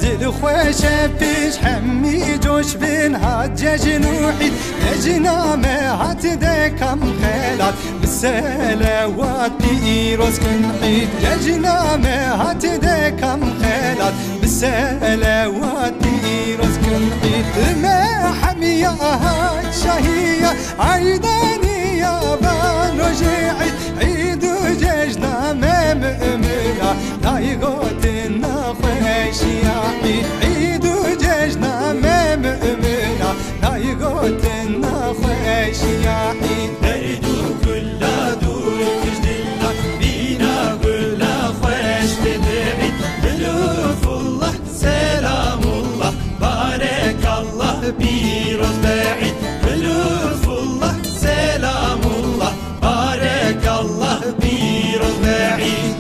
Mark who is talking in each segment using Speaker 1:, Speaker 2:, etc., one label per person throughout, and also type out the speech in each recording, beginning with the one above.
Speaker 1: دل خوش پیش همی جوش بین هات جنوحی اجنامه هات دکم خیلات بسلوات پیروز کن عید اجنامه هات دکم خیلات بسلوات پیروز کن عید ما حمیه هات شهیه عیدانیه بان رجعی عید و جشنامه مؤمنه دایگوت نخوش یا عید عید و جشنامه مؤمنه دایگوت نخوش یا عید
Speaker 2: درد كل دور تجدلنا بينا كل خوش تدعي بلوف الله سلام الله بارك الله بيروز بعيد بلوف الله سلام الله بارك الله بيروز بعيد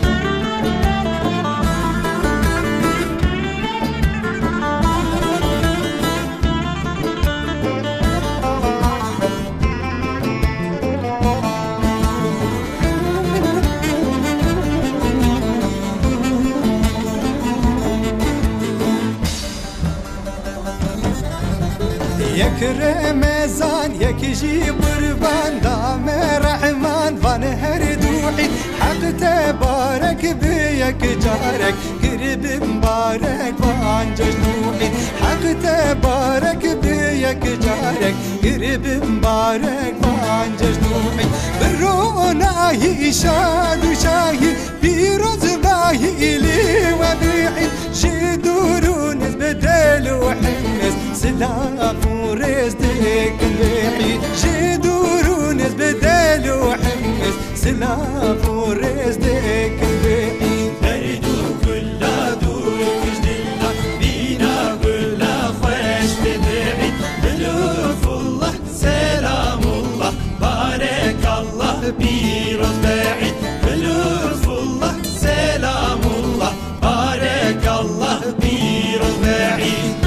Speaker 1: یک رمضان یک جی قربان دام رحمان وان هر دوحی حق تبارک بیک جارک قرب مبارک وان جنوحی حق تبارک بیک جارک قرب مبارک وان جنوحی بروناهی شاد و شاهی پیروز باهی لی و بیعی جدورون بدل و حمس سلاف ورزدك البعيد جدورون بدل وحمس سلاف ورزدك البعيد
Speaker 2: درد كل دور تجدلنا بينا كل خوش تدعي بلوف الله سلام الله بارك الله بيروز بعيد بلوف الله سلام الله بارك الله بيروز بعيد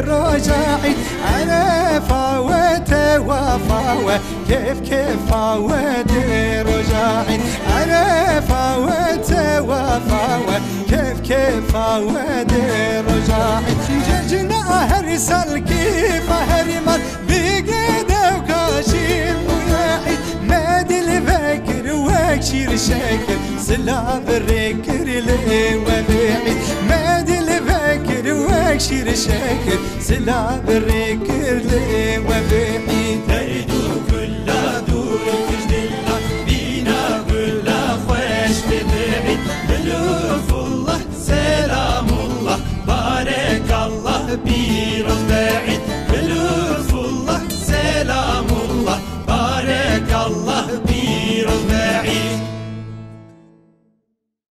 Speaker 1: رجاعي أنا فاوت وفاوة كيف فاوت رجاعي أنا فاوت وفاوة كيف فاوت رجاعي ججنا هرسل كيف هرمل بقيده وكاشف وياعي مادي الفكر واكشير شاكر سلاب الركر لي وبيعي مادي الفكر واكشير شاكر سلاب الركر لي